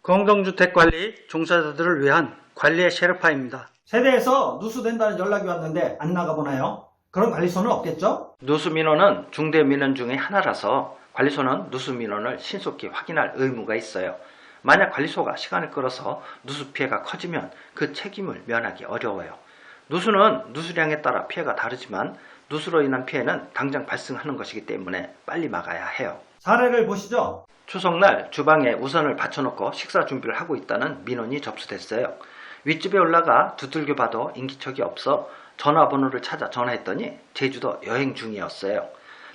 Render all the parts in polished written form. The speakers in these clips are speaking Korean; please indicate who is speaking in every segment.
Speaker 1: 공동주택관리 종사자들을 위한 관리의 셰르파입니다.
Speaker 2: 세대에서 누수된다는 연락이 왔는데 안 나가보나요? 그런 관리소는 없겠죠?
Speaker 3: 누수민원은 중대민원 중의 하나라서 관리소는 누수민원을 신속히 확인할 의무가 있어요. 만약 관리소가 시간을 끌어서 누수 피해가 커지면 그 책임을 면하기 어려워요. 누수는 누수량에 따라 피해가 다르지만 누수로 인한 피해는 당장 발생하는 것이기 때문에 빨리 막아야 해요.
Speaker 2: 사례를 보시죠.
Speaker 3: 추석날 주방에 우선을 받쳐놓고 식사 준비를 하고 있다는 민원이 접수됐어요. 윗집에 올라가 두들겨 봐도 인기척이 없어 전화번호를 찾아 전화했더니 제주도 여행 중이었어요.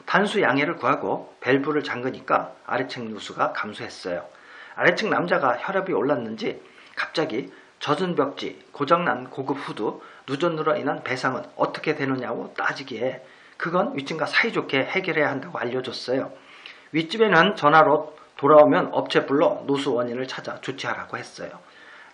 Speaker 3: 단수 양해를 구하고 밸브를 잠그니까 아래층 누수가 감소했어요. 아래층 남자가 혈압이 올랐는지 갑자기 젖은 벽지, 고장난 고급 후드, 누전으로 인한 배상은 어떻게 되느냐고 따지기에 그건 윗집과 사이좋게 해결해야 한다고 알려줬어요. 윗집에는 전화로 돌아오면 업체 불러 누수 원인을 찾아 조치하라고 했어요.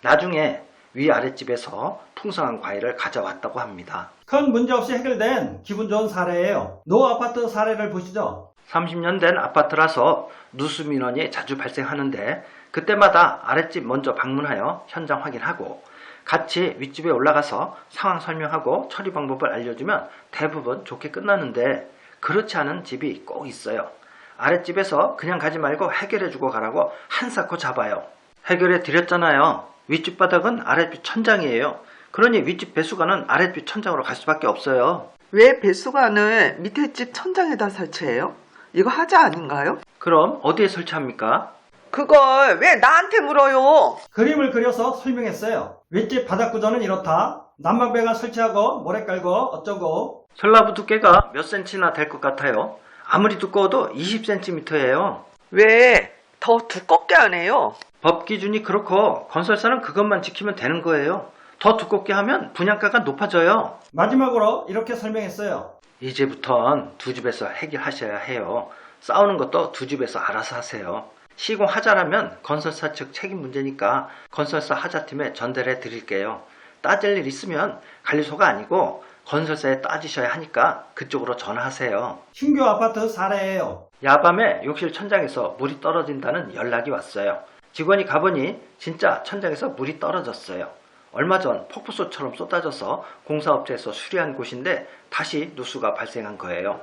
Speaker 3: 나중에 위아랫집에서 풍성한 과일을 가져왔다고 합니다.
Speaker 2: 큰 문제 없이 해결된 기분 좋은 사례예요. 노 아파트 사례를 보시죠.
Speaker 3: 30년 된 아파트라서 누수 민원이 자주 발생하는데 그때마다 아랫집 먼저 방문하여 현장 확인하고 같이 윗집에 올라가서 상황 설명하고 처리 방법을 알려주면 대부분 좋게 끝나는데 그렇지 않은 집이 꼭 있어요. 아랫집에서 그냥 가지 말고 해결해주고 가라고 한사코 잡아요. 해결해 드렸잖아요. 윗집 바닥은 아랫집 천장이에요. 그러니 윗집 배수관은 아랫집 천장으로 갈 수밖에 없어요.
Speaker 4: 왜 배수관을 밑에 집 천장에다 설치해요? 이거 하자 아닌가요?
Speaker 3: 그럼 어디에 설치합니까?
Speaker 4: 그걸 왜 나한테 물어요?
Speaker 2: 그림을 그려서 설명했어요. 윗집 바닥 구조는 이렇다. 난방배관 설치하고 모래 깔고 어쩌고.
Speaker 3: 슬라브 두께가 몇 센치나 될 것 같아요. 아무리 두꺼워도 20cm예요.
Speaker 4: 왜 더 두껍게 안 해요?
Speaker 3: 법 기준이 그렇고 건설사는 그것만 지키면 되는 거예요. 더 두껍게 하면 분양가가 높아져요.
Speaker 2: 마지막으로 이렇게 설명했어요.
Speaker 3: 이제부턴 두 집에서 해결하셔야 해요. 싸우는 것도 두 집에서 알아서 하세요. 시공하자라면 건설사 측 책임 문제니까 건설사 하자팀에 전달해 드릴게요. 따질 일 있으면 관리소가 아니고 건설사에 따지셔야 하니까 그쪽으로 전화하세요.
Speaker 2: 신규 아파트 사례예요.
Speaker 3: 야밤에 욕실 천장에서 물이 떨어진다는 연락이 왔어요. 직원이 가보니 진짜 천장에서 물이 떨어졌어요. 얼마 전 폭포수처럼 쏟아져서 공사업체에서 수리한 곳인데 다시 누수가 발생한 거예요.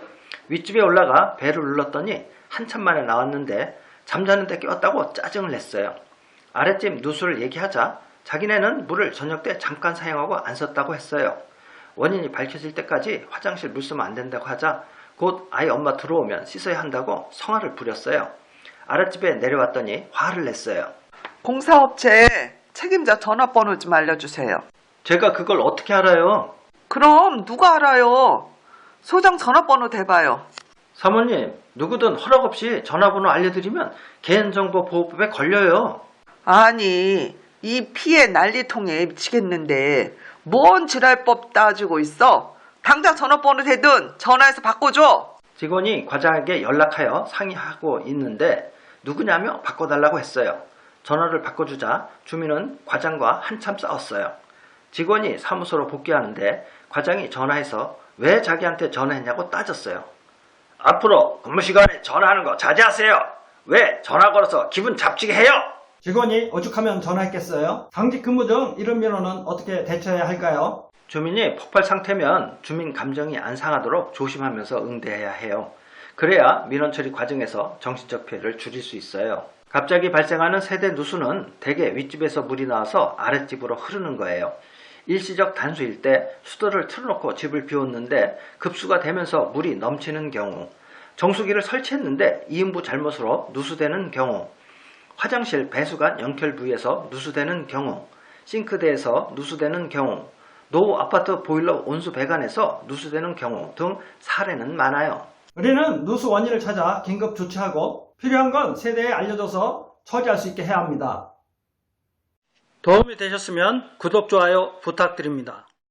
Speaker 3: 윗집에 올라가 벨을 눌렀더니 한참 만에 나왔는데 잠자는데 깨웠다고 짜증을 냈어요. 아랫집 누수를 얘기하자 자기네는 물을 저녁 때 잠깐 사용하고 안 썼다고 했어요. 원인이 밝혀질 때까지 화장실 물 쓰면 안 된다고 하자 곧 아이 엄마 들어오면 씻어야 한다고 성화를 부렸어요. 아랫집에 내려왔더니 화를 냈어요.
Speaker 4: 공사업체 책임자 전화번호 좀 알려주세요.
Speaker 3: 제가 그걸 어떻게 알아요?
Speaker 4: 그럼 누가 알아요? 소장 전화번호 대봐요.
Speaker 3: 사모님, 누구든 허락 없이 전화번호 알려드리면 개인정보보호법에 걸려요.
Speaker 4: 아니, 이 피해 난리통에 미치겠는데 뭔 지랄법 따지고 있어? 당장 전화번호 대든 전화해서 바꿔줘.
Speaker 3: 직원이 과장에게 연락하여 상의하고 있는데 누구냐며 바꿔달라고 했어요. 전화를 바꿔주자 주민은 과장과 한참 싸웠어요. 직원이 사무소로 복귀하는데 과장이 전화해서 왜 자기한테 전화했냐고 따졌어요. 앞으로 근무 시간에 전화하는 거 자제하세요. 왜 전화 걸어서 기분 잡치게 해요?
Speaker 2: 직원이 오죽하면 전화했겠어요? 당직 근무 중 이런 민원은 어떻게 대처해야 할까요?
Speaker 3: 주민이 폭발 상태면 주민 감정이 안 상하도록 조심하면서 응대해야 해요. 그래야 민원 처리 과정에서 정신적 피해를 줄일 수 있어요. 갑자기 발생하는 세대 누수는 대개 윗집에서 물이 나와서 아랫집으로 흐르는 거예요. 일시적 단수일 때 수도를 틀어놓고 집을 비웠는데 급수가 되면서 물이 넘치는 경우, 정수기를 설치했는데 이음부 잘못으로 누수되는 경우, 화장실 배수관 연결 부위에서 누수되는 경우, 싱크대에서 누수되는 경우, 노후 아파트 보일러 온수 배관에서 누수되는 경우 등 사례는 많아요.
Speaker 2: 우리는 누수 원인을 찾아 긴급 조치하고 필요한 건 세대에 알려줘서 처리할 수 있게 해야 합니다.
Speaker 1: 도움이 되셨으면 구독, 좋아요 부탁드립니다.